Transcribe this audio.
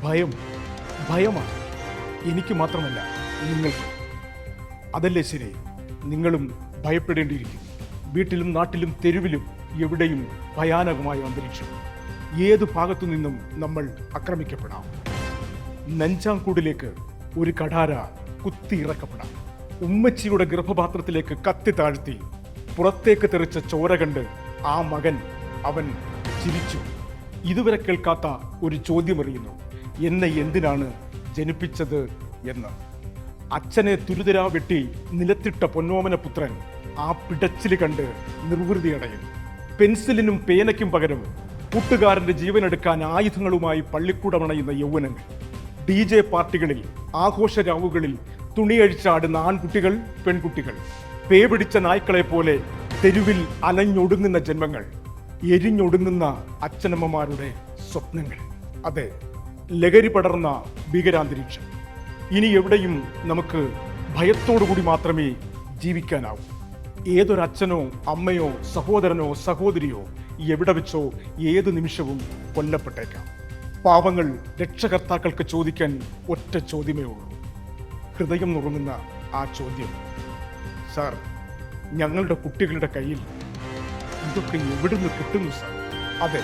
ഭയം ഭയമാണ്. എനിക്ക് മാത്രമല്ല, നിങ്ങൾക്ക്. അതല്ലേ ശരി? നിങ്ങളും ഭയപ്പെടേണ്ടിയിരിക്കുന്നു. വീട്ടിലും നാട്ടിലും തെരുവിലും എവിടെയും ഭയാനകമായ അന്തരീക്ഷം. ഏതു ഭാഗത്തു നിന്നും നമ്മൾ ആക്രമിക്കപ്പെടാം. നെഞ്ചാങ്കൂടിലേക്ക് ഒരു കഠാര കുത്തിയിറക്കപ്പെടാം. ഉമ്മച്ചിയുടെ ഗർഭപാത്രത്തിലേക്ക് കത്തി താഴ്ത്തി പുറത്തേക്ക് തെറിച്ച ചോര കണ്ട് ആ മകൻ അവൻ ചിരിച്ചു. ഇതുവരെ കേൾക്കാത്ത ഒരു ചോദ്യമറിയുന്നു: എന്നെ എന്തിനാണ് ജനിപ്പിച്ചത് എന്ന്. അച്ഛനെ തുരുതിരാ വെട്ടി നിലത്തിട്ട പൊന്നോമന പുത്രൻ ആ പിടച്ചില് കണ്ട് നിർവൃതിയടയും. പെൻസിലിനും പേനയ്ക്കും പകരം കൂട്ടുകാരന്റെ ജീവനെടുക്കാൻ ആയുധങ്ങളുമായി പള്ളിക്കൂടമണയുന്ന യൗവനങ്ങൾ. DJ പാർട്ടികളിൽ, ആഘോഷരാവുകളിൽ തുണിയഴിച്ചാടുന്ന ആൺകുട്ടികൾ, പെൺകുട്ടികൾ. പേ പിടിച്ച നായ്ക്കളെ പോലെ തെരുവിൽ അലഞ്ഞൊടുങ്ങുന്ന ജന്മങ്ങൾ. എരിഞ്ഞൊടുങ്ങുന്ന അച്ഛനമ്മമാരുടെ സ്വപ്നങ്ങൾ. അതെ, ലഹരി പടർന്ന ഭീകരാന്തരീക്ഷം. ഇനി എവിടെയും നമുക്ക് ഭയത്തോടുകൂടി മാത്രമേ ജീവിക്കാനാവൂ. ഏതൊരച്ഛനോ അമ്മയോ സഹോദരനോ സഹോദരിയോ എവിടെ വെച്ചോ ഏതു നിമിഷവും കൊല്ലപ്പെട്ടേക്കാം. പാവങ്ങൾ രക്ഷകർത്താക്കൾക്ക് ചോദിക്കാൻ ഒറ്റ ചോദ്യമേ ഉള്ളൂ. ഹൃദയം നുറുങ്ങുന്ന ആ ചോദ്യം: സാർ, ഞങ്ങളുടെ കുട്ടികളുടെ കയ്യിൽ ഇതൊക്കെ എവിടുന്ന് കിട്ടുന്നു സാർ? അതെ,